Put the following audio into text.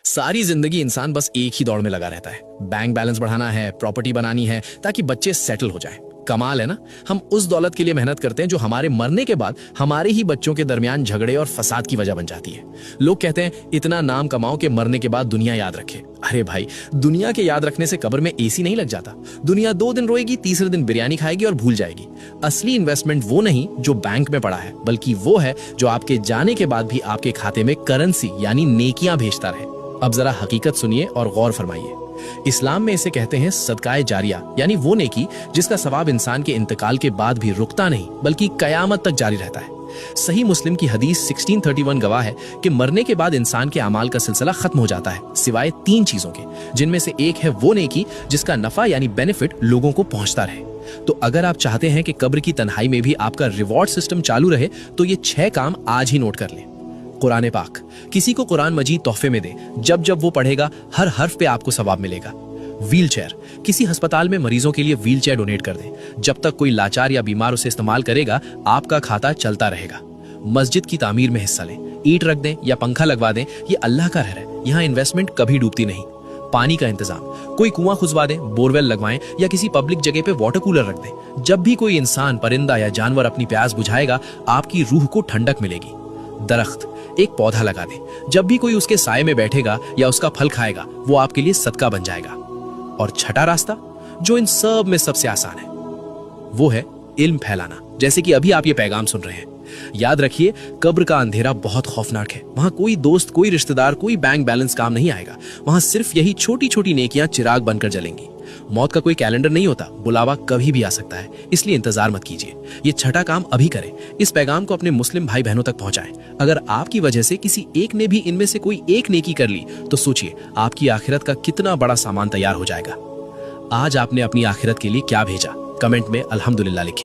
सारी जिंदगी इंसान बस एक ही दौड़ में लगा रहता है। बैंक बैलेंस बढ़ाना है, प्रॉपर्टी बनानी है ताकि बच्चे सेटल हो जाएं। कमाल है ना। हम उस दौलत के लिए मेहनत करते हैं जो हमारे मरने के बाद हमारे ही बच्चों के दरमियान झगड़े और फसाद की वजह बन जाती है। लोग कहते हैं इतना नाम कमाओ कि मरने के बाद दुनिया याद रखे। अरे भाई, दुनिया के याद रखने से कब्र में एसी नहीं लग जाता। दुनिया 2 दिन रोएगी, तीसरे दिन बिरयानी खाएगी और भूल जाएगी। असली इन्वेस्टमेंट वो नहीं जो बैंक में पड़ा है, बल्कि वो है जो आपके जाने के बाद भी आपके खाते में करेंसी यानी नेकियां भेजता रहे। अब जरा हकीकत सुनिए और गौर फरमाइए। इस्लाम में इसे कहते हैं सदकाए जारिया, यानी वो नेकी जिसका सवाब इंसान के इंतकाल के बाद भी रुकता नहीं बल्कि कयामत तक जारी रहता है। सही मुस्लिम की हदीस 1631 गवाह है कि मरने के बाद इंसान के अमाल का सिलसिला खत्म हो जाता है सिवाय 3 चीजों के, जिनमें से एक है वो नेकी जिसका नफा यानी बेनिफिट लोगों को पहुंचता रहे। तो अगर आप चाहते हैं कि कब्र की तन्हाई में भी आपका रिवॉर्ड सिस्टम चालू रहे तो ये 6 काम आज ही नोट कर लें। कुरान पाक, किसी को कुरान मजीद तोहफे में दे। जब जब वो पढ़ेगा हर हर्फ पे आपको सवाब मिलेगा। व्हील चेयर, किसी अस्पताल में मरीजों के लिए व्हील चेयर डोनेट कर दें। जब तक कोई लाचार या बीमार उसे इस्तेमाल करेगा आपका खाता चलता रहेगा। मस्जिद की तामीर में हिस्सा लें, ईंट रख दें या पंखा लगवा दें। ये अल्लाह का घर है, यहाँ इन्वेस्टमेंट कभी डूबती नहीं। पानी का इंतजाम, कोई कुआं खुदवा दें, बोरवेल लगवाएं या किसी पब्लिक जगह पे वाटर कूलर रख दें। जब भी कोई इंसान, परिंदा या जानवर अपनी प्यास बुझाएगा आपकी रूह को ठंडक मिलेगी। दरख्त, एक पौधा लगा दें। जब भी कोई उसके साए में बैठेगा या उसका फल खाएगा वो आपके लिए सदका बन जाएगा। और छठा रास्ता जो इन सब में सबसे आसान है वो है इल्म फैलाना, जैसे कि अभी आप ये पैगाम सुन रहे हैं। याद रखिए, कब्र का अंधेरा बहुत खौफनाक है। वहां कोई दोस्त, कोई रिश्तेदार, कोई बैंक बैलेंस काम नहीं आएगा। वहां सिर्फ यही छोटी छोटी नेकियां चिराग बनकर जलेंगी। मौत का कोई कैलेंडर नहीं होता, बुलावा कभी भी आ सकता है, इसलिए इंतजार मत कीजिए। ये छठा काम अभी करें। इस पैगाम को अपने मुस्लिम भाई बहनों तक पहुंचाएं। अगर आपकी वजह से किसी एक ने भी इनमें से कोई एक नेकी कर ली तो सोचिए आपकी आखिरत का कितना बड़ा सामान तैयार हो जाएगा। आज आपने अपनी आखिरत के लिए क्या भेजा? कमेंट में अल्हम्दुलिल्लाह लिखिए।